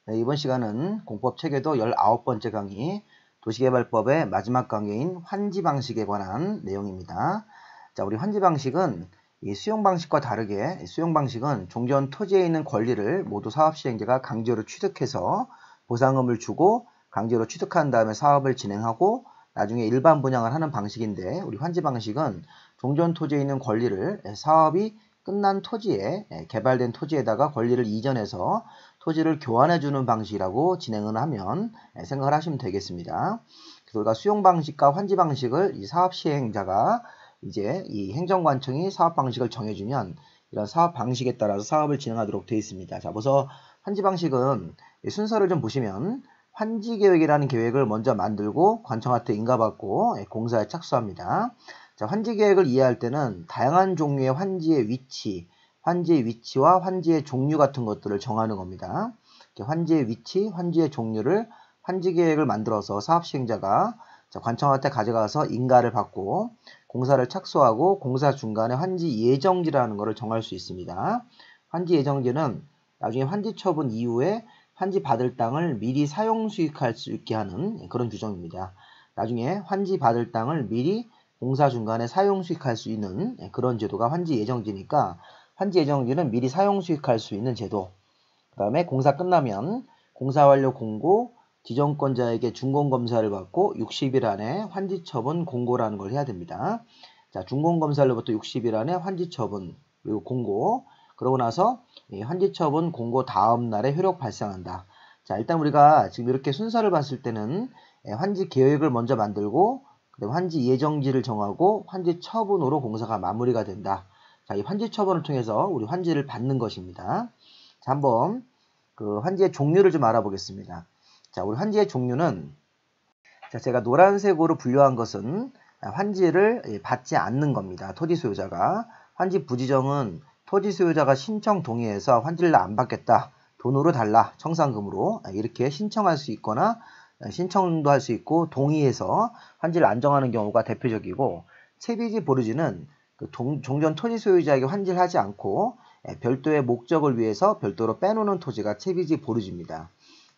네, 이번 시간은 공법 체계도 19번째 강의 도시개발법의 마지막 강의인 환지 방식에 관한 내용입니다. 자, 우리 환지 방식은 이 수용 방식과 다르게 수용 방식은 종전 토지에 있는 권리를 모두 사업 시행자가 강제로 취득해서 보상금을 주고 강제로 취득한 다음에 사업을 진행하고 나중에 일반 분양을 하는 방식인데, 우리 환지 방식은 종전 토지에 있는 권리를 사업이 끝난 토지에, 개발된 토지에다가 권리를 이전해서 토지를 교환해주는 방식이라고 진행을 하면 생각을 하시면 되겠습니다. 그래서 우리가 수용 방식과 환지 방식을 이 사업 시행자가 이제 이 행정관청이 사업 방식을 정해주면 이런 사업 방식에 따라서 사업을 진행하도록 되어 있습니다. 자, 우선 환지 방식은 순서를 좀 보시면 환지 계획이라는 계획을 먼저 만들고 관청한테 인가받고 공사에 착수합니다. 자, 환지 계획을 이해할 때는 다양한 종류의 환지의 위치, 환지의 위치와 환지의 종류 같은 것들을 정하는 겁니다. 환지의 위치, 환지의 종류를 환지 계획을 만들어서 사업 시행자가 관청한테 가져가서 인가를 받고 공사를 착수하고 공사 중간에 환지 예정지라는 것을 정할 수 있습니다. 환지 예정지는 나중에 환지 처분 이후에 환지 받을 땅을 미리 사용 수익할 수 있게 하는 그런 규정입니다. 나중에 환지 받을 땅을 미리 공사 중간에 사용 수익할 수 있는 그런 제도가 환지 예정지니까 환지 예정지는 미리 사용 수익할 수 있는 제도. 그 다음에 공사 끝나면 공사 완료 공고, 지정권자에게 준공검사를 받고 60일 안에 환지 처분 공고라는 걸 해야 됩니다. 자, 준공검사로부터 60일 안에 환지 처분 그리고 공고, 그러고 나서 환지 처분 공고 다음 날에 효력 발생한다. 자, 일단 우리가 지금 이렇게 순서를 봤을 때는 환지 계획을 먼저 만들고 그다음에 환지 예정지를 정하고 환지 처분으로 공사가 마무리가 된다. 자, 이 환지 처분을 통해서 우리 환지를 받는 것입니다. 자, 한번 그 환지의 종류를 좀 알아보겠습니다. 자, 우리 환지의 종류는, 자, 제가 노란색으로 분류한 것은 환지를 받지 않는 겁니다. 토지 소유자가. 환지 부지정은 토지 소유자가 신청 동의해서 환지를 안 받겠다, 돈으로 달라, 청산금으로 이렇게 신청할 수 있거나 신청도 할 수 있고 동의해서 환지를 안 정하는 경우가 대표적이고, 채비지 보르지는 그 종전 토지 소유자에게 환지를 하지 않고 별도의 목적을 위해서 별도로 빼놓는 토지가 채비지 보르지입니다.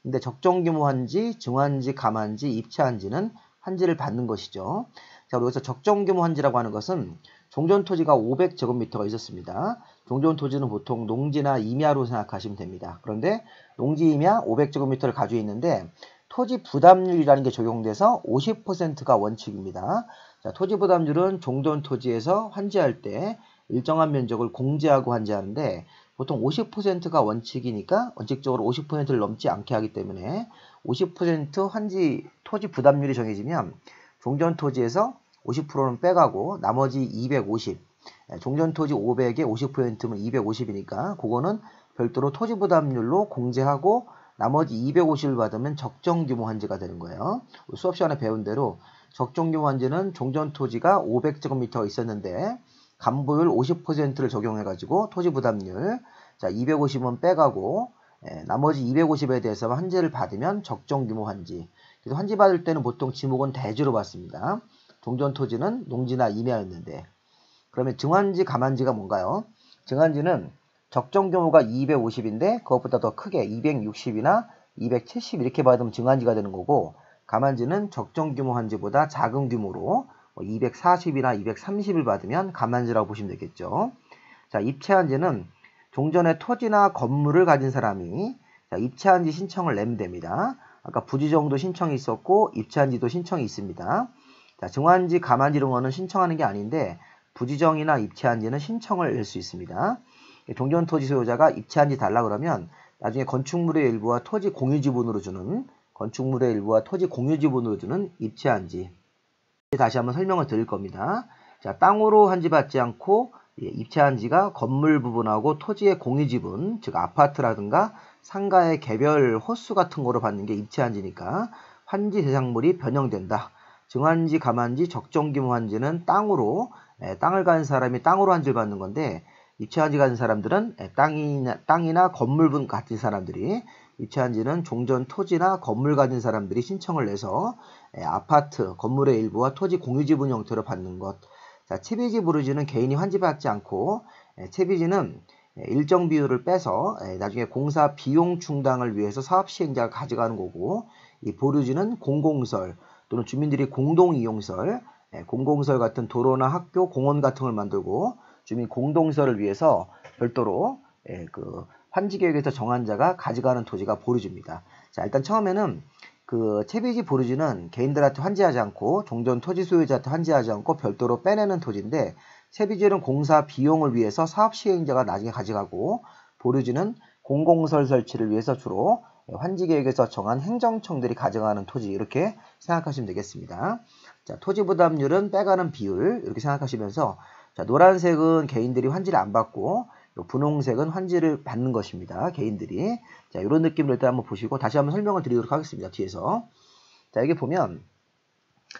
근데 적정규모 환지, 증환지, 감환지, 입체환지는 환지를 받는 것이죠. 자, 여기서 적정규모 환지라고 하는 것은 종전 토지가 500제곱미터가 있었습니다. 종전 토지는 보통 농지나 임야로 생각하시면 됩니다. 그런데 농지 임야 500제곱미터를 가지고 있는데 토지 부담률이라는 게 적용돼서 50%가 원칙입니다. 자, 토지 부담률은 종전 토지에서 환지할 때 일정한 면적을 공제하고 환지하는데 보통 50%가 원칙이니까 원칙적으로 50%를 넘지 않게 하기 때문에 50% 환지 토지 부담률이 정해지면 종전 토지에서 50%는 빼가고 나머지 250, 종전 토지 500에 50%면 250이니까 그거는 별도로 토지 부담률로 공제하고 나머지 250을 받으면 적정규모 환지가 되는 거예요. 수업 시간에 배운 대로 적정규모 환지는 종전 토지가 500제곱미터가 있었는데 간부율 50%를 적용해가지고 토지 부담률, 자, 250은 빼가고 나머지 250에 대해서 환지를 받으면 적정규모 환지. 그래서 환지 받을 때는 보통 지목은 대지로 받습니다. 종전 토지는 농지나 임야였는데. 그러면 증환지, 감환지가 뭔가요? 증환지는 적정 규모가 250인데 그것보다 더 크게 260이나 270 이렇게 받으면 증환지가 되는 거고, 감환지는 적정 규모 환지보다 작은 규모로 240이나 230을 받으면 감환지라고 보시면 되겠죠. 자, 입체환지는 종전에 토지나 건물을 가진 사람이 입체환지 신청을 내면 됩니다. 아까 부지정도 신청이 있었고 입체환지도 신청이 있습니다. 자, 증환지, 감환지 이런 거는 신청하는 게 아닌데 부지정이나 입체환지는 신청을 낼 수 있습니다. 종전 토지 소유자가 입체환지 달라 그러면 나중에 건축물의 일부와 토지 공유 지분으로 주는 입체환지. 다시 한번 설명을 드릴 겁니다. 자, 땅으로 환지받지 않고 입체환지가 건물 부분하고 토지의 공유 지분, 즉 아파트라든가 상가의 개별 호수 같은 거로 받는 게 입체환지니까 환지 대상물이 변형된다. 증환지, 감환지, 적정규모 환지는 땅을 가진 사람이 땅으로 환지를 받는 건데, 입체환지 가진 사람들은 땅이나 건물 분 가진 사람들이, 입체환지는 종전 토지나 건물 가진 사람들이 신청을 내서 아파트, 건물의 일부와 토지 공유지분 형태로 받는 것. 자, 채비지 부르지는 개인이 환지받지 않고 채비지는 일정 비율을 빼서 나중에 공사 비용 충당을 위해서 사업 시행자가 가져가는 거고, 이 보류지는 공공설 또는 주민들이 공동 이용설, 공공설 같은 도로나 학교, 공원 같은 걸 만들고 주민 공동설을 위해서 별도로 그 환지계획에서 정한 자가 가져가는 토지가 보류지입니다. 자, 일단 처음에는 그 채비지 보류지는 개인들한테 환지하지 않고 종전 토지 소유자한테 환지하지 않고 별도로 빼내는 토지인데, 채비지는 공사 비용을 위해서 사업 시행자가 나중에 가져가고, 보류지는 공공설 설치를 위해서 주로 환지계획에서 정한 행정청들이 가져가는 토지, 이렇게 생각하시면 되겠습니다. 자, 토지 부담률은 빼가는 비율, 이렇게 생각하시면서, 자, 노란색은 개인들이 환지를 안 받고 분홍색은 환지를 받는 것입니다. 개인들이. 자, 이런 느낌으로 일단 한번 보시고 다시 한번 설명을 드리도록 하겠습니다. 뒤에서. 자, 여기 보면,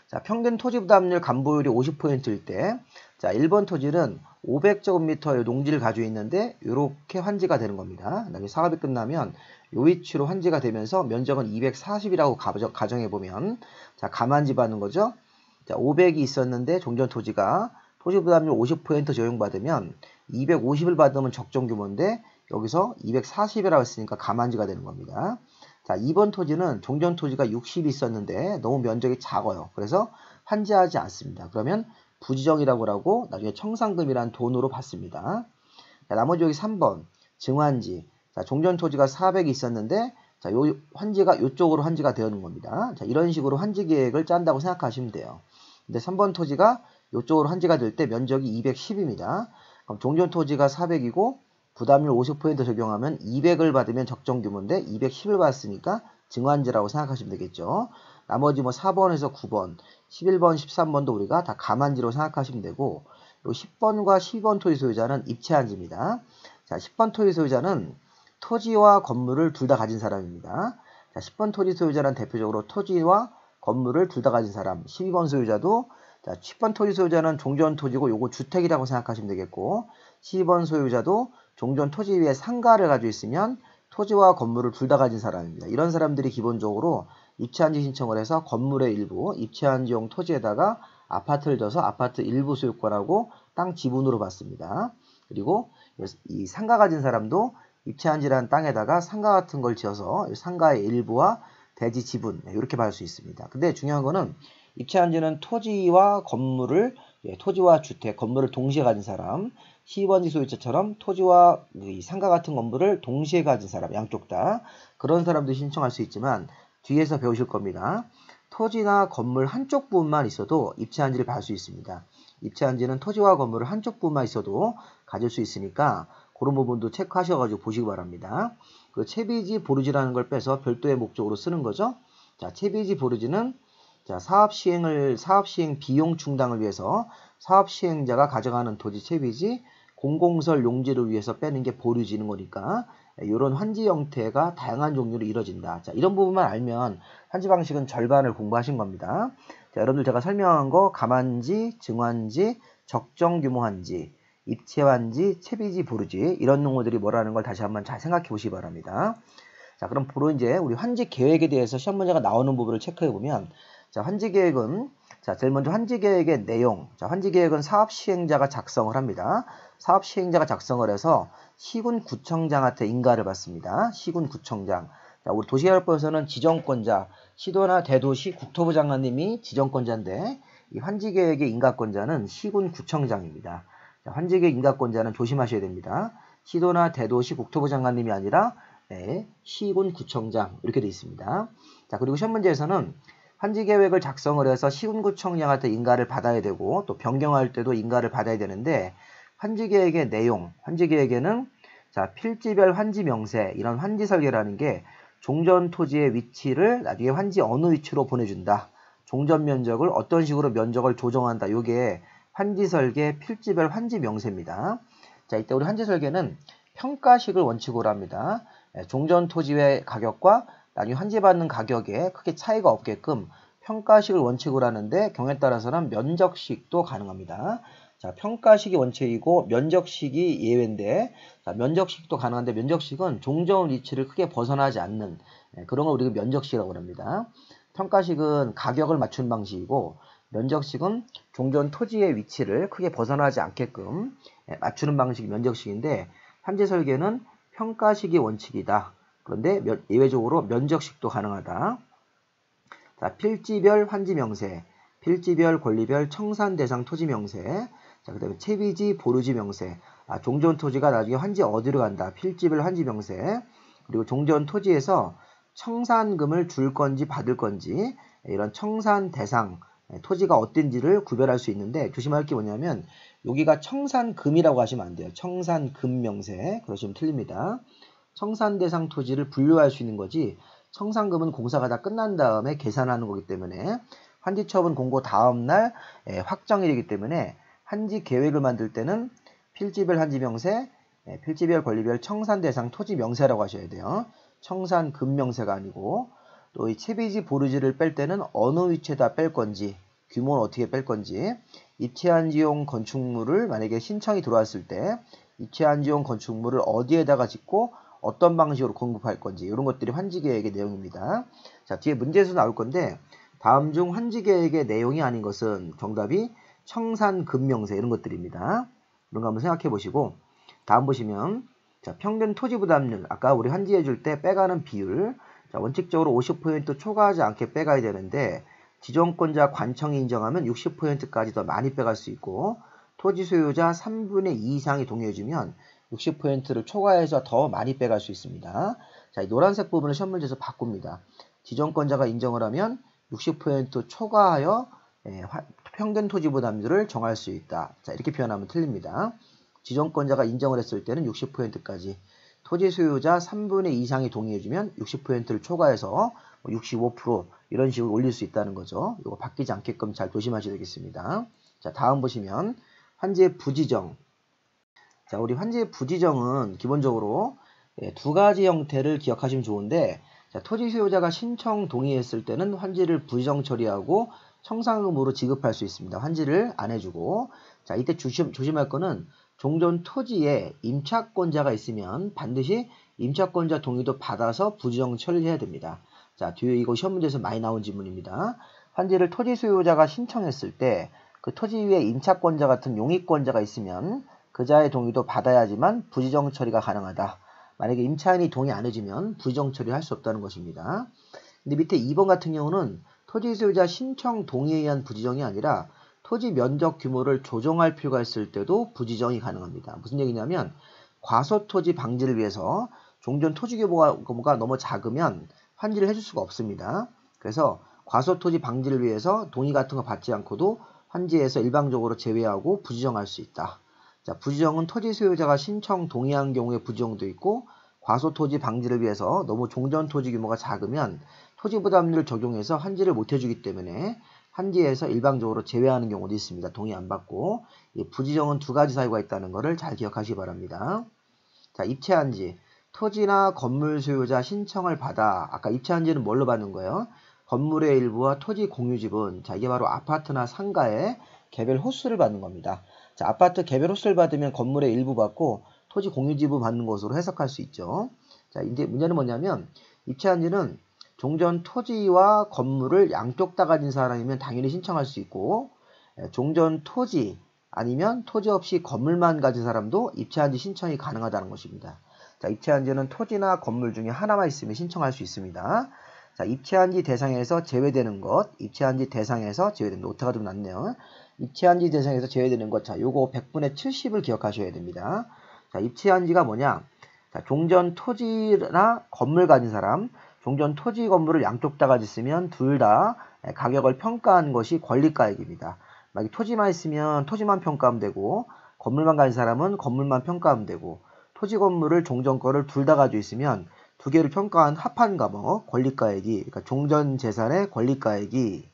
자, 평균 토지 부담률 감보율이 50%일 때, 자, 1번 토지는 500제곱미터의 농지를 가지고 있는데 이렇게 환지가 되는 겁니다. 나중에 사업이 끝나면 이 위치로 환지가 되면서 면적은 240이라고 가정해 보면, 자, 가만지 받는 거죠. 자, 500이 있었는데 종전 토지가 토지 부담률 50% 적용받으면 250을 받으면 적정 규모인데 여기서 240이라고 했으니까 가만지가 되는 겁니다. 자, 2번 토지는 종전 토지가 60이 있었는데 너무 면적이 작아요. 그래서 환지하지 않습니다. 그러면 부지정이라고 하고 나중에 청산금이란 돈으로 받습니다. 자, 나머지 여기 3번 증환지. 자, 종전 토지가 400이 있었는데, 자, 요 환지가 이쪽으로 환지가 되는 겁니다. 자, 이런 식으로 환지 계획을 짠다고 생각하시면 돼요. 근데 3번 토지가 이쪽으로 환지가 될 때 면적이 210입니다. 그럼 종전 토지가 400이고 부담률 50% 적용하면 200을 받으면 적정 규모인데 210을 받았으니까 증환지라고 생각하시면 되겠죠. 나머지 뭐 4번에서 9번, 11번, 13번도 우리가 다 가만지로 생각하시면 되고, 요 10번과 12번 토지 소유자는 입체한지입니다. 자, 10번 토지 소유자는 토지와 건물을 둘 다 가진 사람입니다. 자, 10번 토지 소유자는 대표적으로 토지와 건물을 둘 다 가진 사람. 12번 소유자도, 자, 10번 토지 소유자는 종전 토지고 요거 주택이라고 생각하시면 되겠고, 12번 소유자도 종전 토지 위에 상가를 가지고 있으면 토지와 건물을 둘 다 가진 사람입니다. 이런 사람들이 기본적으로 입체한지 신청을 해서 건물의 일부, 입체한지용 토지에다가 아파트를 져서 아파트 일부 소유권하고 땅 지분으로 받습니다. 그리고 이 상가 가진 사람도 입체한지라는 땅에다가 상가 같은 걸 지어서 상가의 일부와 대지 지분, 이렇게 받을 수 있습니다. 근데 중요한 거는 입체한지는 토지와 건물을, 토지와 주택, 건물을 동시에 가진 사람, 12번지 소유자처럼 토지와 이 상가 같은 건물을 동시에 가진 사람, 양쪽 다. 그런 사람들이 신청할 수 있지만 뒤에서 배우실 겁니다. 토지나 건물 한쪽 부분만 있어도 입체한지를 받을 수 있습니다. 입체한지는 토지와 건물을 한쪽 부분만 있어도 가질 수 있으니까 그런 부분도 체크하셔가지고 보시기 바랍니다. 그 채비지 보류지라는 걸 빼서 별도의 목적으로 쓰는 거죠. 자, 채비지 보류지는, 자, 사업 시행 비용 충당을 위해서 사업 시행자가 가져가는 토지 채비지, 공공설 용지를 위해서 빼는 게 보류지는 거니까 이런 환지 형태가 다양한 종류로 이루어진다. 자, 이런 부분만 알면 환지 방식은 절반을 공부하신 겁니다. 자, 여러분들 제가 설명한 거 가만지, 증환지, 적정 규모 환지, 입체환지, 채비지 보류지, 이런 용어들이 뭐라는 걸 다시 한번 잘 생각해 보시기 바랍니다. 자, 그럼 바로 이제 우리 환지 계획에 대해서 시험 문제가 나오는 부분을 체크해 보면, 자, 환지 계획은, 자, 제일 먼저 환지 계획의 내용. 자, 환지 계획은 사업 시행자가 작성을 합니다. 사업 시행자가 작성을 해서 시군 구청장한테 인가를 받습니다. 시군 구청장. 자, 우리 도시개발법에서는 지정권자, 시도나 대도시 국토부 장관님이 지정권자인데 이 환지 계획의 인가권자는 시군 구청장입니다. 자, 환지 계획 인가권자는 조심하셔야 됩니다. 시도나 대도시 국토부 장관님이 아니라 시군 구청장, 이렇게 되어 있습니다. 자, 그리고 시험 문제에서는 환지 계획을 작성을 해서 시군구청장한테 인가를 받아야 되고 또 변경할 때도 인가를 받아야 되는데, 환지 계획의 내용, 환지 계획에는, 자, 필지별 환지 명세, 이런 환지 설계라는 게 종전 토지의 위치를 나중에 환지 어느 위치로 보내준다. 종전 면적을 어떤 식으로 면적을 조정한다. 요게 환지 설계 필지별 환지 명세입니다. 자, 이때 우리 환지 설계는 평가식을 원칙으로 합니다. 종전 토지의 가격과 나중에 환지받는 가격에 크게 차이가 없게끔 평가식을 원칙으로 하는데 경우에 따라서는 면적식도 가능합니다. 자, 평가식이 원칙이고 면적식이 예외인데, 자, 면적식도 가능한데 면적식은 종전 위치를 크게 벗어나지 않는 그런 걸 우리가 면적식이라고 합니다. 평가식은 가격을 맞추는 방식이고 면적식은 종전 토지의 위치를 크게 벗어나지 않게끔 맞추는 방식이 면적식인데, 환지 설계는 평가식이 원칙이다. 그런데 예외적으로 면적식도 가능하다. 자, 필지별 환지 명세, 필지별 권리별 청산 대상 토지 명세, 자, 그 다음에 채비지 보루지 명세, 종전 토지가 나중에 환지 어디로 간다. 필지별 환지 명세, 그리고 종전 토지에서 청산금을 줄 건지 받을 건지, 이런 청산 대상, 토지가 어떤지를 구별할 수 있는데, 조심할 게 뭐냐면 여기가 청산금이라고 하시면 안 돼요. 청산금 명세 그러시면 틀립니다. 청산 대상 토지를 분류할 수 있는 거지, 청산금은 공사가 다 끝난 다음에 계산하는 거기 때문에 환지처분 공고 다음날 확정일이기 때문에 환지 계획을 만들 때는 필지별 환지 명세, 필지별 권리별 청산 대상 토지 명세라고 하셔야 돼요. 청산금 명세가 아니고, 또 이 채비지 보루지를 뺄 때는 어느 위치에다 뺄 건지, 규모는 어떻게 뺄 건지, 입체한지용 건축물을 만약에 신청이 들어왔을 때 입체한지용 건축물을 어디에다가 짓고 어떤 방식으로 공급할 건지, 이런 것들이 환지계획의 내용입니다. 자, 뒤에 문제에서 나올 건데, 다음 중 환지계획의 내용이 아닌 것은 정답이 청산금명세 이런 것들입니다. 이런 거 한번 생각해 보시고, 다음 보시면, 자, 평균 토지 부담률, 아까 우리 환지해 줄 때 빼가는 비율, 자, 원칙적으로 50% 초과하지 않게 빼가야 되는데, 지정권자 관청이 인정하면 60%까지 더 많이 빼갈 수 있고, 토지 소유자 3분의 2 이상이 동의해주면 60%를 초과해서 더 많이 빼갈 수 있습니다. 자, 이 노란색 부분을 시험 문제에서 바꿉니다. 지정권자가 인정을 하면 60% 초과하여 평균 토지 부담률을 정할 수 있다. 자, 이렇게 표현하면 틀립니다. 지정권자가 인정을 했을 때는 60%까지, 토지 소유자 3분의 2 이상이 동의해주면 60%를 초과해서 65% 이런 식으로 올릴 수 있다는 거죠. 이거 바뀌지 않게끔 잘 조심하셔야 되겠습니다. 자, 다음 보시면 환지의 부지정. 자, 우리 환지의 부지정은 기본적으로 두 가지 형태를 기억하시면 좋은데, 자, 토지 소유자가 신청 동의했을 때는 환지를 부지정 처리하고 청산금으로 지급할 수 있습니다. 환지를 안 해주고, 자, 이때 조심할 거는 종전 토지에 임차권자가 있으면 반드시 임차권자 동의도 받아서 부지정 처리해야 됩니다. 자, 뒤에 이거 시험 문제에서 많이 나온 질문입니다. 환지를 토지 소유자가 신청했을 때 그 토지 위에 임차권자 같은 용익권자가 있으면 그자의 동의도 받아야지만 부지정 처리가 가능하다. 만약에 임차인이 동의 안 해주면 부지정 처리할 수 없다는 것입니다. 근데 밑에 2번 같은 경우는 토지 소유자 신청 동의에 의한 부지정이 아니라 토지 면적 규모를 조정할 필요가 있을 때도 부지정이 가능합니다. 무슨 얘기냐면, 과소토지 방지를 위해서 종전 토지 규모가 너무 작으면 환지를 해줄 수가 없습니다. 그래서 과소토지 방지를 위해서 동의 같은 거 받지 않고도 환지에서 일방적으로 제외하고 부지정할 수 있다. 자, 부지정은 토지 소유자가 신청 동의한 경우에 부지정도 있고, 과소토지 방지를 위해서 너무 종전 토지 규모가 작으면 토지 부담률을 적용해서 환지를 못 해주기 때문에 환지에서 일방적으로 제외하는 경우도 있습니다. 동의 안 받고. 이 부지정은 두 가지 사유가 있다는 것을 잘 기억하시기 바랍니다. 자, 입체한지. 토지나 건물 소유자 신청을 받아, 아까 입체한지는 뭘로 받는 거예요? 건물의 일부와 토지 공유지분, 자, 이게 바로 아파트나 상가의 개별 호수를 받는 겁니다. 자, 아파트 개별 호수를 받으면 건물의 일부 받고 토지 공유지분 받는 것으로 해석할 수 있죠. 자, 이제 문제는 뭐냐면, 입체한지는 종전 토지와 건물을 양쪽 다 가진 사람이면 당연히 신청할 수 있고, 종전 토지 아니면 토지 없이 건물만 가진 사람도 입체한지 신청이 가능하다는 것입니다. 자, 입체한지는 토지나 건물 중에 하나만 있으면 신청할 수 있습니다. 자, 입체한지 대상에서 제외되는 것, 입체한지 대상에서 제외되는 것, 오타가 좀 났네요. 입체한지 대상에서 제외되는 것, 자, 요거 100분의 70을 기억하셔야 됩니다. 자, 입체한지가 뭐냐? 자, 종전 토지나 건물 가진 사람, 종전 토지 건물을 양쪽 다 가졌으면 둘 다 가격을 평가한 것이 권리가액입니다. 만약에 토지만 있으면 토지만 평가하면 되고, 건물만 가진 사람은 건물만 평가하면 되고, 토지 건물을 종전 거를 둘 다 가지고 있으면 두 개를 평가한 합한 과목, 권리가액이, 그러니까 종전 재산의 권리가액이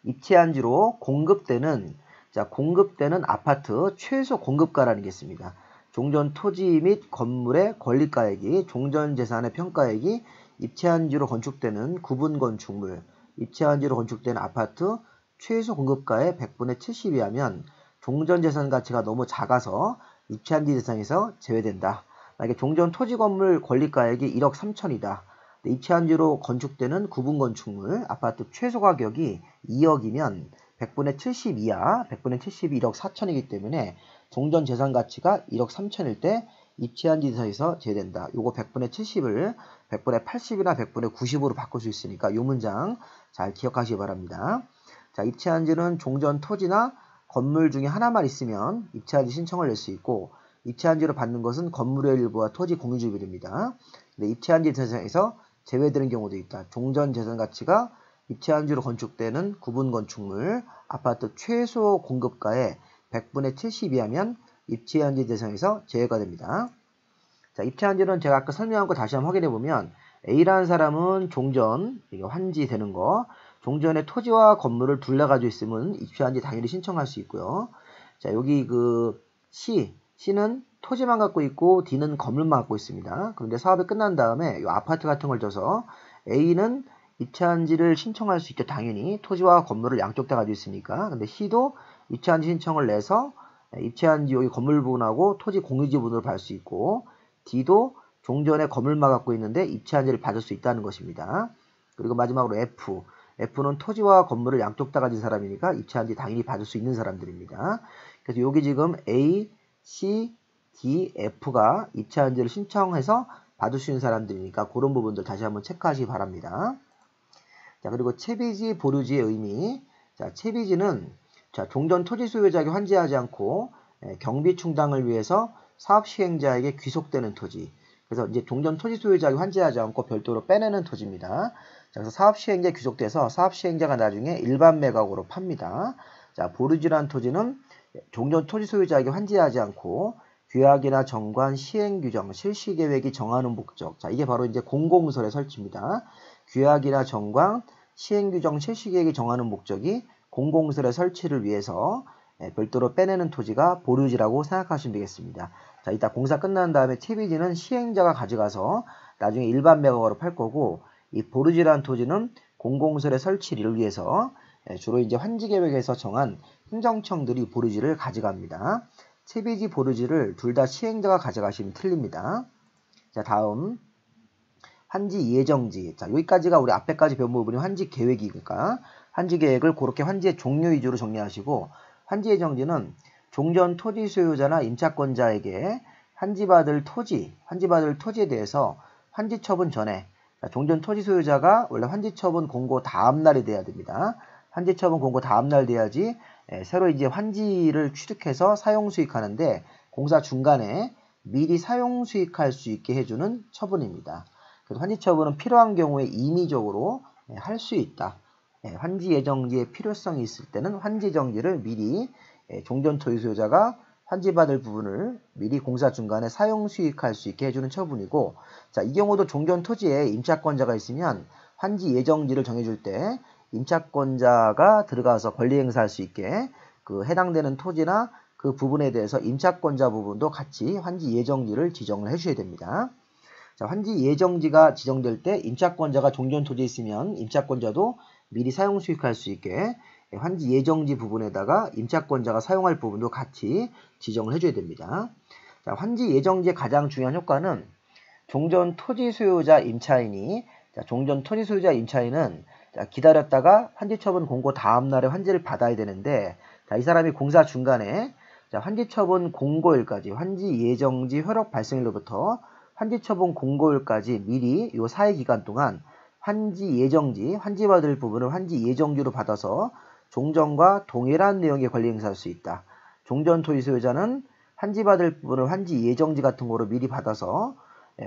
입체한지로 공급되는, 자, 공급되는 아파트 최소 공급가라는 게 있습니다. 종전 토지 및 건물의 권리가액이, 종전 재산의 평가액이 입체한지로 건축되는 구분 건축물, 입체한지로 건축되는 아파트 최소 공급가의 100분의 70이 하면 종전 재산 가치가 너무 작아서 입체한지 대상에서 제외된다. 만약에 종전 토지 건물 권리가액이 1억 3천이다. 입체한지로 건축되는 구분 건축물 아파트 최소 가격이 2억이면 100분의 70 이하, 100분의 70이 1억 4천이기 때문에 종전 재산 가치가 1억 3천일 때 입체한지 대상에서 제외된다. 요거 100분의 70을 100분의 80이나 100분의 90으로 바꿀 수 있으니까 요 문장 잘 기억하시기 바랍니다. 자, 입체한지는 종전 토지나 건물 중에 하나만 있으면 입체한지 신청을 낼 수 있고, 입체한지로 받는 것은 건물의 일부와 토지 공유주별입니다. 근데 입체한지 대상에서 제외되는 경우도 있다. 종전 재산 가치가 입체한지로 건축되는 구분 건축물, 아파트 최소 공급가의 100분의 70이 하면 입체한지 대상에서 제외가 됩니다. 자, 입체한지는 제가 아까 설명한 거 다시 한번 확인해 보면, A라는 사람은 종전, 환지 되는 거, 종전의 토지와 건물을 둘러 가지고 있으면 입체한지 당연히 신청할 수 있고요. 자, 여기 그 C는 토지만 갖고 있고 D는 건물만 갖고 있습니다. 그런데 사업이 끝난 다음에 이 아파트 같은 걸 줘서 A는 입체한지를 신청할 수 있죠. 당연히 토지와 건물을 양쪽 다 가지고 있으니까. 근데 C도 입체한지 신청을 내서 입체한지 여기 건물 부분하고 토지 공유지 부분으로 받을 수 있고, D도 종전에 건물만 갖고 있는데 입체한지를 받을 수 있다는 것입니다. 그리고 마지막으로 F는 토지와 건물을 양쪽 다 가진 사람이니까 입체한지 당연히 받을 수 있는 사람들입니다. 그래서 여기 지금 A, C, D, F가 입체한지를 신청해서 받을 수 있는 사람들이니까 그런 부분들 다시 한번 체크하시기 바랍니다. 자, 그리고 채비지, 보류지의 의미. 자, 채비지는 종전 토지 소유자에게 환지하지 않고 경비 충당을 위해서 사업 시행자에게 귀속되는 토지. 그래서 이제 종전 토지 소유자에게 환지하지 않고 별도로 빼내는 토지입니다. 자, 그래서 사업 시행자에 귀속돼서 사업 시행자가 나중에 일반 매각으로 팝니다. 자, 보류지라는 토지는 종전 토지 소유자에게 환지하지 않고 규약이나 정관, 시행규정, 실시계획이 정하는 목적. 자, 이게 바로 이제 공공시설의 설치입니다. 규약이나 정관, 시행규정, 실시계획이 정하는 목적이 공공시설의 설치를 위해서 별도로 빼내는 토지가 보류지라고 생각하시면 되겠습니다. 자, 이따 공사 끝난 다음에 채비지는 시행자가 가져가서 나중에 일반 매각으로 팔 거고, 이 보류지라는 토지는 공공시설의 설치를 위해서 주로 이제 환지계획에서 정한 행정청들이 보류지를 가져갑니다. 채비지, 보류지를 둘 다 시행자가 가져가시면 틀립니다. 자, 다음 환지 예정지. 자, 여기까지가 우리 앞에까지 배운 부분이 환지 계획이니까 환지 계획을 그렇게 환지의 종료 위주로 정리하시고, 환지 예정지는 종전 토지 소유자나 임차권자에게 환지받을 토지에 대해서 환지 처분 전에, 종전 토지 소유자가 원래 환지 처분 공고 다음 날이 돼야 됩니다. 환지 처분 공고 다음 날 돼야지 새로 이제 환지를 취득해서 사용 수익하는데 공사 중간에 미리 사용 수익할 수 있게 해주는 처분입니다. 그래서 환지 처분은 필요한 경우에 임의적으로 할 수 있다. 환지 예정지의 필요성이 있을 때는 환지 정지를 미리 종전 토지 소유자가 환지받을 부분을 미리 공사 중간에 사용 수익할 수 있게 해주는 처분이고, 자, 이 경우도 종전 토지에 임차권자가 있으면 환지 예정지를 정해줄 때 임차권자가 들어가서 권리 행사할 수 있게 그 해당되는 토지나 그 부분에 대해서 임차권자 부분도 같이 환지 예정지를 지정을 해주셔야 됩니다. 자, 환지 예정지가 지정될 때 임차권자가 종전 토지에 있으면 임차권자도 미리 사용 수익할 수 있게 환지 예정지 부분에다가 임차권자가 사용할 부분도 같이 지정을 해줘야 됩니다. 자, 환지 예정지의 가장 중요한 효과는 종전 토지 소유자 임차인이, 종전 토지 소유자 임차인은 기다렸다가 환지 처분 공고 다음 날에 환지를 받아야 되는데, 이 사람이 공사 중간에 환지 처분 공고일까지, 환지 예정지 효력 발생일로부터 환지 처분 공고일까지 미리 요 사회 기간 동안 환지 예정지, 환지받을 부분을 환지 예정지로 받아서 종전과 동일한 내용의 권리 행사할 수 있다. 종전 토지 소유자는 환지받을 부분을 환지 예정지 같은 거로 미리 받아서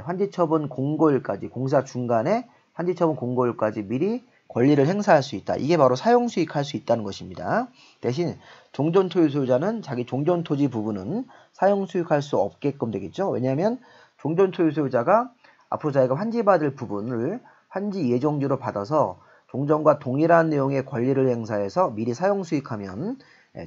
환지 처분 공고일까지, 공사 중간에 환지 처분 공고일까지 미리 권리를 행사할 수 있다. 이게 바로 사용 수익할 수 있다는 것입니다. 대신 종전 토지 소유자는 자기 종전 토지 부분은 사용 수익할 수 없게끔 되겠죠. 왜냐하면 종전 토지 소유자가 앞으로 자기가 환지받을 부분을 환지 예정지로 받아서 종전과 동일한 내용의 권리를 행사해서 미리 사용 수익하면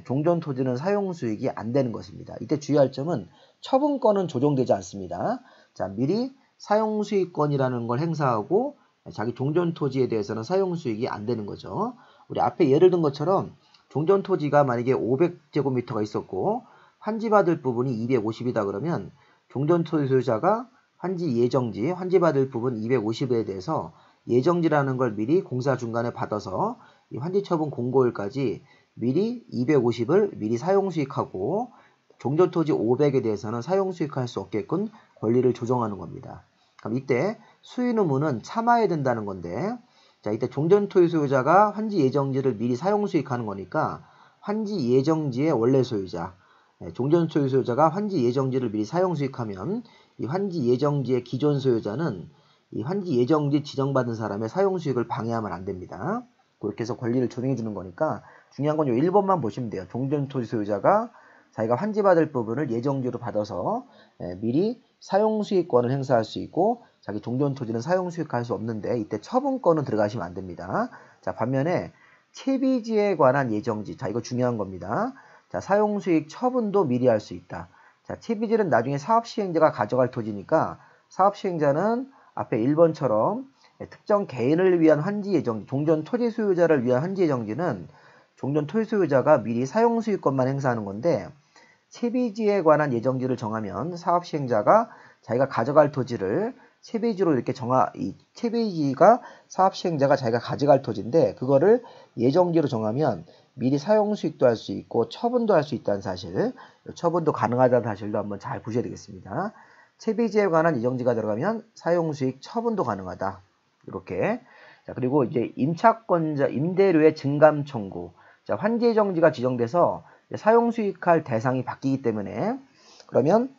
종전 토지는 사용 수익이 안 되는 것입니다. 이때 주의할 점은 처분권은 조정되지 않습니다. 자, 미리 사용 수익권이라는 걸 행사하고 자기 종전 토지에 대해서는 사용 수익이 안 되는 거죠. 우리 앞에 예를 든 것처럼 종전 토지가 만약에 500제곱미터가 있었고 환지받을 부분이 250이다 그러면 종전 토지 소유자가 환지 예정지, 환지받을 부분 250에 대해서 예정지라는 걸 미리 공사 중간에 받아서 이 환지 처분 공고일까지 미리 250을 미리 사용 수익하고 종전토지 500에 대해서는 사용수익할 수 없게끔 권리를 조정하는 겁니다. 그럼 이때 수인 의무는 참아야 된다는 건데, 자, 이때 종전토지 소유자가 환지 예정지를 미리 사용수익하는 거니까 환지 예정지의 원래 소유자, 종전토지 소유자가 환지 예정지를 미리 사용수익하면 이 환지 예정지의 기존 소유자는 이 환지 예정지 지정받은 사람의 사용수익을 방해하면 안 됩니다. 그렇게 해서 권리를 조정해 주는 거니까 중요한 건 요 1번만 보시면 돼요. 종전토지 소유자가 자기가 환지받을 부분을 예정지로 받아서 미리 사용수익권을 행사할 수 있고 자기 종전토지는 사용수익할 수 없는데 이때 처분권은 들어가시면 안 됩니다. 자, 반면에 채비지에 관한 예정지, 자, 이거 중요한 겁니다. 자, 사용수익 처분도 미리 할 수 있다. 자, 채비지는 나중에 사업시행자가 가져갈 토지니까 사업시행자는 앞에 1번처럼 특정 개인을 위한 환지 예정지, 종전 토지 소유자를 위한 환지 예정지는 종전 토지 소유자가 미리 사용수익권만 행사하는 건데 채비지에 관한 예정지를 정하면 사업시행자가 자기가 가져갈 토지를 채비지로 이렇게 이 채비지가 사업시행자가 자기가 가져갈 토지인데 그거를 예정지로 정하면 미리 사용수익도 할 수 있고 처분도 할 수 있다는 사실, 처분도 가능하다는 사실도 한번 잘 보셔야 되겠습니다. 채비지에 관한 예정지가 들어가면 사용수익 처분도 가능하다. 이렇게. 자, 그리고 이제 임차권자, 임대료의 증감 청구. 자, 환지 예정지가 지정돼서 사용수익할 대상이 바뀌기 때문에 그러면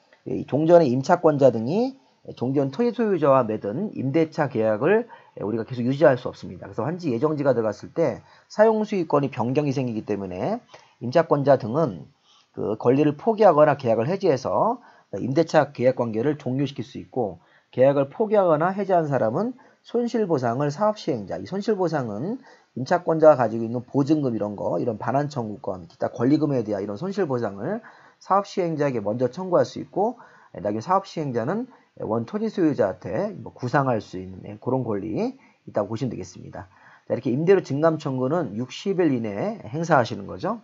종전의 임차권자 등이 종전 토지 소유자와 맺은 임대차 계약을 우리가 계속 유지할 수 없습니다. 그래서 환지 예정지가 들어갔을 때 사용수익권이 변경이 생기기 때문에 임차권자 등은 그 권리를 포기하거나 계약을 해지해서 임대차 계약 관계를 종료시킬 수 있고 계약을 포기하거나 해지한 사람은 손실보상을 사업시행자, 이 손실보상은 임차권자가 가지고 있는 보증금 이런 거, 이런 반환 청구권, 기타 권리금에 대한 이런 손실보상을 사업시행자에게 먼저 청구할 수 있고 나중에 사업시행자는 원토지 소유자한테 구상할 수 있는 그런 권리 있다고 보시면 되겠습니다. 자, 이렇게 임대료 증감 청구는 60일 이내에 행사하시는 거죠.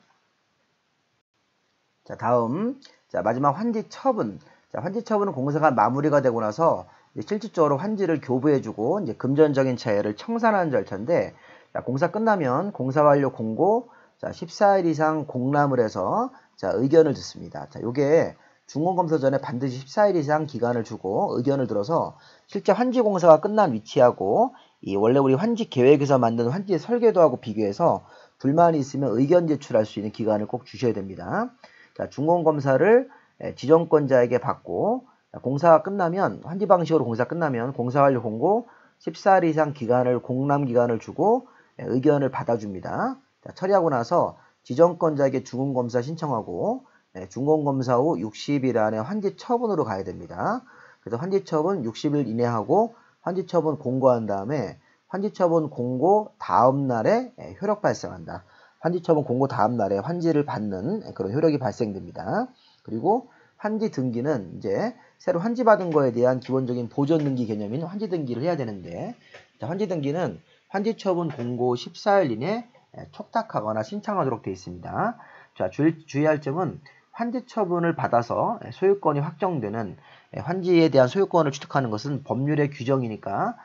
자, 다음, 자, 마지막 환지 처분. 자, 환지 처분은 공사가 마무리가 되고 나서 실질적으로 환지를 교부해주고 이제 금전적인 차이를 청산하는 절차인데, 자, 공사 끝나면 공사 완료 공고, 자, 14일 이상 공람을 해서 자, 의견을 듣습니다. 자, 요게 중공검사 전에 반드시 14일 이상 기간을 주고 의견을 들어서 실제 환지 공사가 끝난 위치하고 이 원래 우리 환지 계획에서 만든 환지 설계도하고 비교해서 불만이 있으면 의견 제출할 수 있는 기간을 꼭 주셔야 됩니다. 자, 중공검사를 지정권자에게 받고 공사가 끝나면 환지 방식으로 공사 끝나면 공사 완료 공고 14일 이상 기간을 공람 기간을 주고 의견을 받아줍니다. 자, 처리하고 나서 지정권자에게 중공검사 신청하고 중공검사 후 60일 안에 환지 처분으로 가야 됩니다. 그래서 환지 처분 60일 이내 하고 환지 처분 공고한 다음에 환지 처분 공고 다음 날에 효력 발생한다. 환지 처분 공고 다음 날에 환지를 받는 그런 효력이 발생됩니다. 그리고 환지 등기는 이제 새로 환지 받은 거에 대한 기본적인 보존 등기 개념인 환지 등기를 해야 되는데 자, 환지 등기는 환지 처분 공고 14일 이내 촉탁하거나 신청하도록 되어 있습니다. 자, 주의할 점은 환지 처분을 받아서 소유권이 확정되는 환지에 대한 소유권을 취득하는 것은 법률의 규정이니까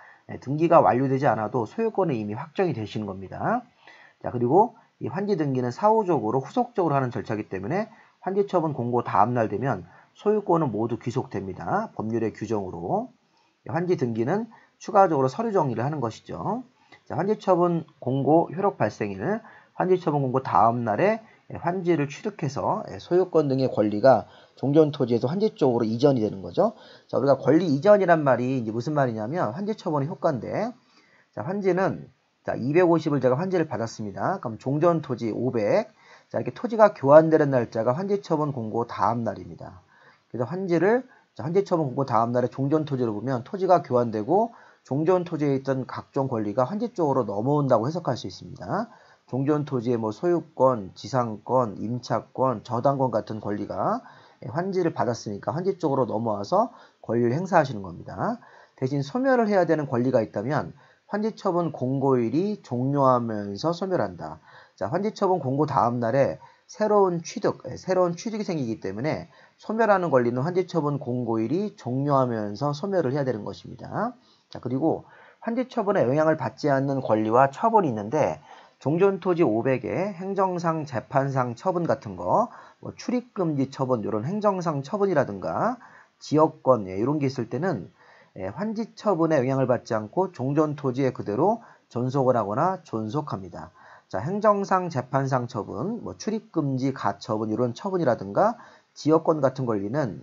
등기가 완료되지 않아도 소유권은 이미 확정이 되시는 겁니다. 자, 그리고 이 환지 등기는 사후적으로 후속적으로 하는 절차이기 때문에 환지 처분 공고 다음날 되면 소유권은 모두 귀속됩니다. 법률의 규정으로. 환지 등기는 추가적으로 서류 정리를 하는 것이죠. 자, 환지 처분 공고 효력 발생일, 환지 처분 공고 다음날에 환지를 취득해서 소유권 등의 권리가 종전 토지에서 환지 쪽으로 이전이 되는 거죠. 자, 우리가 권리 이전이란 말이 이제 무슨 말이냐면 환지 처분의 효과인데, 자, 환지는 자, 250을 제가 환지를 받았습니다. 그럼 종전 토지 500. 자, 이렇게 토지가 교환되는 날짜가 환지 처분 공고 다음 날입니다. 그래서 환지를 환지 처분 공고 다음 날에 종전 토지를 보면 토지가 교환되고 종전 토지에 있던 각종 권리가 환지 쪽으로 넘어온다고 해석할 수 있습니다. 종전 토지의 뭐 소유권, 지상권, 임차권, 저당권 같은 권리가 환지를 받았으니까 환지 쪽으로 넘어와서 권리를 행사하시는 겁니다. 대신 소멸을 해야 되는 권리가 있다면 환지 처분 공고일이 종료하면서 소멸한다. 자, 환지 처분 공고 다음 날에 새로운 취득이 생기기 때문에 소멸하는 권리는 환지 처분 공고일이 종료하면서 소멸을 해야 되는 것입니다. 자, 그리고 환지 처분에 영향을 받지 않는 권리와 처분이 있는데 종전 토지 500의 행정상, 재판상 처분 같은 거, 뭐 출입금지 처분 이런 행정상 처분이라든가 지역권 이런 게 있을 때는 환지 처분에 영향을 받지 않고 종전 토지에 그대로 존속을 하거나 존속합니다. 자, 행정상 재판상 처분, 뭐 출입금지 가처분 이런 처분이라든가 지역권 같은 권리는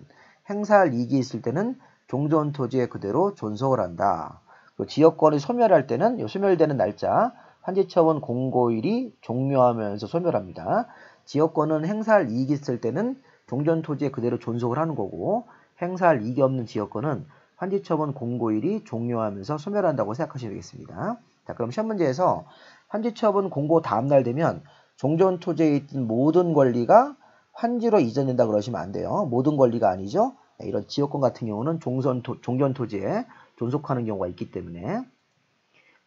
행사할 이익이 있을 때는 종전 토지에 그대로 존속을 한다. 그리고 지역권이 소멸할 때는 소멸되는 날짜 환지처분 공고일이 종료하면서 소멸합니다. 지역권은 행사할 이익이 있을 때는 종전 토지에 그대로 존속을 하는 거고 행사할 이익이 없는 지역권은 환지처분 공고일이 종료하면서 소멸한다고 생각하시면 되겠습니다. 자, 그럼 시험 문제에서 환지처분 공고 다음날 되면 종전 토지에 있던 모든 권리가 환지로 이전된다 그러시면 안 돼요. 모든 권리가 아니죠. 이런 지역권 같은 경우는 종전 토지에 존속하는 경우가 있기 때문에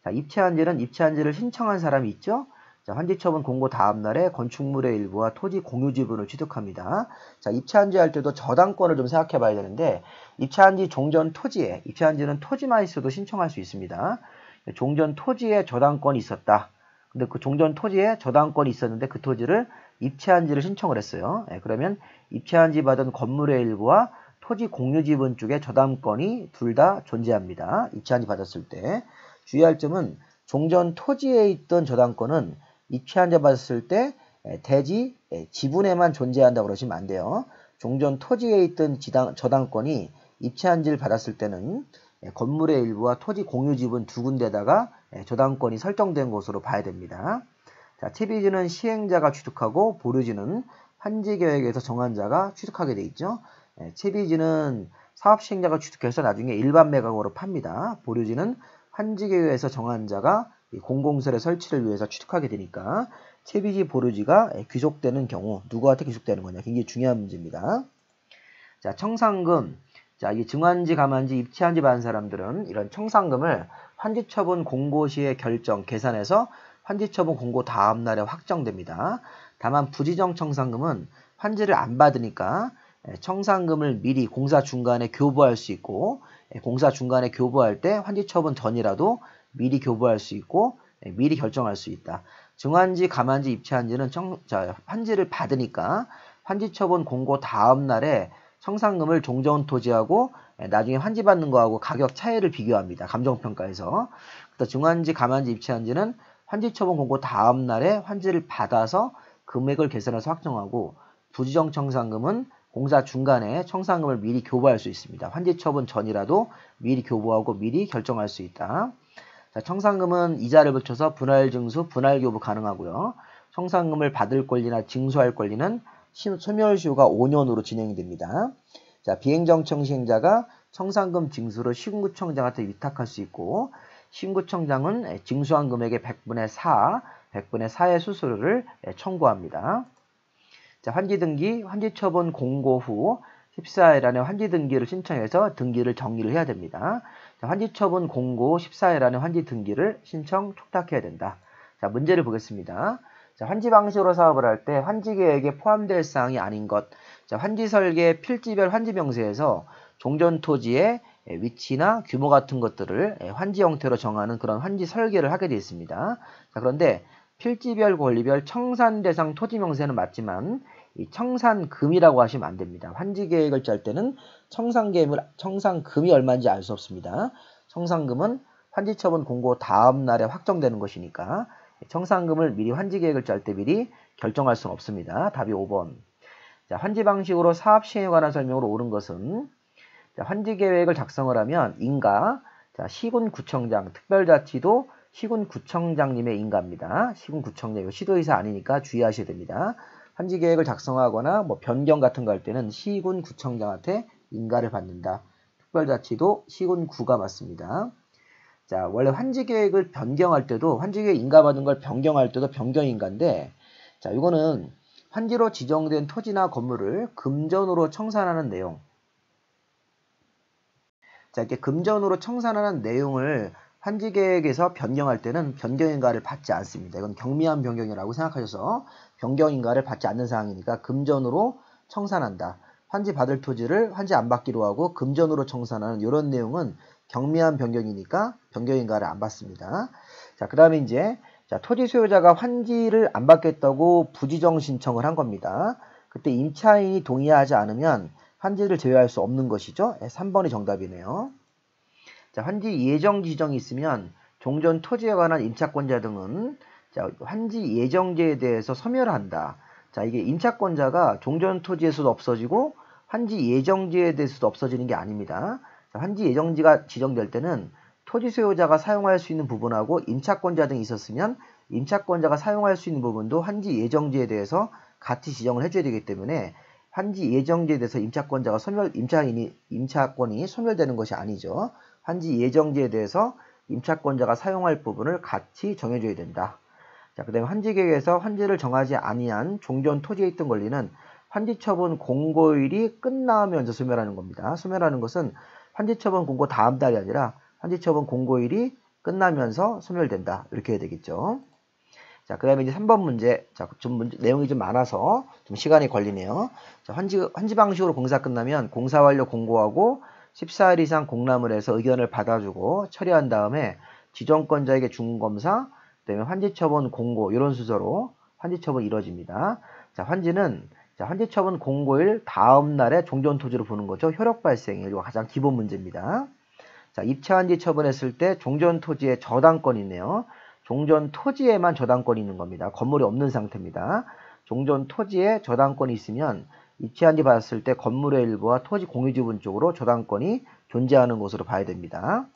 자, 입체한지를 신청한 사람이 있죠. 자, 환지처분 공고 다음날에 건축물의 일부와 토지 공유 지분을 취득합니다. 자, 입체한지 할 때도 저당권을 좀 생각해 봐야 되는데 입체한지 종전 토지에 입체한지는 토지만 있어도 신청할 수 있습니다. 종전 토지에 저당권이 있었다. 근데 그 종전 토지에 저당권이 있었는데 그 토지를 입체한지를 신청을 했어요. 그러면 입체한지 받은 건물의 일부와 토지 공유 지분 쪽에 저당권이 둘 다 존재합니다. 입체한지 받았을 때. 주의할 점은 종전 토지에 있던 저당권은 입체한지 받았을 때 대지 지분에만 존재한다고 그러시면 안 돼요. 종전 토지에 있던 저당권이 입체한지를 받았을 때는 건물의 일부와 토지 공유 지분 두 군데다가 저당권이 설정된 것으로 봐야 됩니다. 자, 채비지는 시행자가 취득하고 보류지는 환지계획에서 정한 자가 취득하게 돼 있죠. 채비지는 사업시행자가 취득해서 나중에 일반 매각으로 팝니다. 보류지는 환지계획에서 정한 자가 공공시설의 설치를 위해서 취득하게 되니까 채비지 보류지가 귀속되는 경우 누구한테 귀속되는 거냐 굉장히 중요한 문제입니다. 자, 청산금. 자, 이 증환지, 감환지, 입체한지 받은 사람들은 이런 청산금을 환지처분 공고 시의 결정, 계산해서 환지처분 공고 다음날에 확정됩니다. 다만 부지정 청산금은 환지를 안 받으니까 청산금을 미리 공사 중간에 교부할 수 있고 공사 중간에 교부할 때 환지처분 전이라도 미리 교부할 수 있고 미리 결정할 수 있다. 증환지, 감환지, 입체한지는 환지를 받으니까 환지처분 공고 다음날에 청산금을 종전 토지하고 나중에 환지 받는 거하고 가격 차이를 비교합니다. 감정평가에서. 증환지, 감환지, 입체한지는 환지처분 공고 다음날에 환지를 받아서 금액을 계산해서 확정하고 부지정 청산금은 공사 중간에 청산금을 미리 교부할 수 있습니다. 환지처분 전이라도 미리 교부하고 미리 결정할 수 있다. 자, 청산금은 이자를 붙여서 분할증수, 분할교부 가능하고요. 청산금을 받을 권리나 징수할 권리는 소멸시효가 5년으로 진행이 됩니다. 자, 비행정청 시행자가 청산금 징수를 시군구청장한테 위탁할 수 있고 시군구청장은 징수한 금액의 100분의 4의 수수료를 청구합니다. 자, 환지등기, 환지처분 공고 후 14일 안에 환지등기를 신청해서 등기를 정리를 해야 됩니다. 자, 환지처분 공고 14일 안에 환지등기를 신청 촉탁해야 된다. 자, 문제를 보겠습니다. 자, 환지 방식으로 사업을 할 때 환지계획에 포함될 사항이 아닌 것. 자, 환지설계 필지별 환지명세에서 종전토지의 위치나 규모 같은 것들을 환지 형태로 정하는 그런 환지 설계를 하게 되어 있습니다. 자, 그런데 필지별, 권리별, 청산 대상 토지 명세는 맞지만 이 청산금이라고 하시면 안 됩니다. 환지계획을 짤 때는 청산금이 얼마인지 알 수 없습니다. 청산금은 환지처분 공고 다음 날에 확정되는 것이니까 청산금을 미리 환지계획을 짤 때 미리 결정할 수는 없습니다. 답이 5번. 자, 환지 방식으로 사업 시행에 관한 설명으로 옳은 것은 자, 환지계획을 작성을 하면 인가, 자, 시군구청장, 특별자치도 시군구청장님의 인가입니다. 시군구청장, 시도의사 아니니까 주의하셔야 됩니다. 환지계획을 작성하거나 뭐 변경 같은 거 할 때는 시군구청장한테 인가를 받는다. 특별자치도 시군구가 맞습니다. 자, 원래 환지계획을 변경할 때도 환지계획 인가받은 걸 변경할 때도 변경인가인데 자, 이거는 환지로 지정된 토지나 건물을 금전으로 청산하는 내용. 자, 이렇게 금전으로 청산하는 내용을 환지계획에서 변경할 때는 변경인가를 받지 않습니다. 이건 경미한 변경이라고 생각하셔서 변경인가를 받지 않는 사항이니까 금전으로 청산한다. 환지 받을 토지를 환지 안 받기로 하고 금전으로 청산하는 이런 내용은 경미한 변경이니까 변경인가를 안 받습니다. 자, 그 다음에 이제 자, 토지 소유자가 환지를 안 받겠다고 부지정 신청을 한 겁니다. 그때 임차인이 동의하지 않으면 환지를 제외할 수 없는 것이죠. 3번이 정답이네요. 자, 환지 예정 지정이 있으면 종전 토지에 관한 임차권자 등은 자, 환지 예정제에 대해서 소멸한다. 자, 이게 임차권자가 종전 토지에서도 없어지고 환지 예정지에 대해서도 없어지는 게 아닙니다. 자, 환지 예정지가 지정될 때는 토지 소유자가 사용할 수 있는 부분하고 임차권자 등이 있었으면 임차권자가 사용할 수 있는 부분도 환지 예정지에 대해서 같이 지정을 해줘야 되기 때문에 환지 예정지에 대해서 임차권이 소멸되는 것이 아니죠. 환지 예정지에 대해서 임차권자가 사용할 부분을 같이 정해줘야 된다. 자, 그 다음에 환지계획에서 환지를 정하지 아니한 종전 토지에 있던 권리는 환지처분 공고일이 끝나면서 소멸하는 겁니다. 소멸하는 것은 환지처분 공고 다음 달이 아니라 환지처분 공고일이 끝나면서 소멸된다. 이렇게 해야 되겠죠. 자, 그 다음에 이제 3번 문제. 자, 내용이 좀 많아서 좀 시간이 걸리네요. 자, 환지 방식으로 공사 끝나면 공사 완료 공고하고 14일 이상 공람을 해서 의견을 받아주고 처리한 다음에 지정권자에게 준검사, 그다음에 환지처분 공고 이런 순서로 환지처분이 이루어집니다. 자, 환지처분 공고일 다음 날에 종전토지로 보는 거죠. 효력 발생일 이거 가장 기본 문제입니다. 자, 입차환지 처분했을 때 종전토지에 저당권이 있네요. 종전토지에만 저당권이 있는 겁니다. 건물이 없는 상태입니다. 종전토지에 저당권이 있으면 입차환지 받았을 때 건물의 일부와 토지 공유지분 쪽으로 저당권이 존재하는 것으로 봐야 됩니다.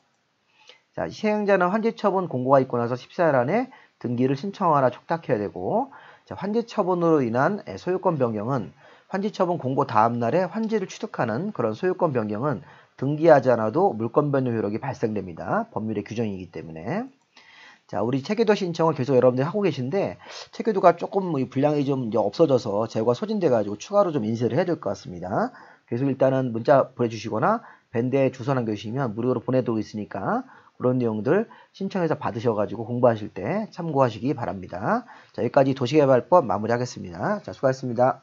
자, 시행자는 환지처분 공고가 있고 나서 14일 안에 등기를 신청하거나 촉탁해야 되고, 자, 환지처분으로 인한 소유권 변경은 환지처분 공고 다음 날에 환지를 취득하는 그런 소유권 변경은 등기하지 않아도 물권 변경 효력이 발생됩니다. 법률의 규정이기 때문에. 자, 우리 체계도 신청을 계속 여러분들이 하고 계신데 체계도가 조금 분량이 좀 이제 없어져서 제가 소진돼 가지고 추가로 좀 인쇄를 해야 될 것 같습니다. 계속 일단은 문자 보내주시거나 밴드에 주소 남겨주시면 무료로 보내드리고 있으니까 그런 내용들 신청해서 받으셔가지고 공부하실 때 참고하시기 바랍니다. 자, 여기까지 도시개발법 마무리하겠습니다. 자, 수고하셨습니다.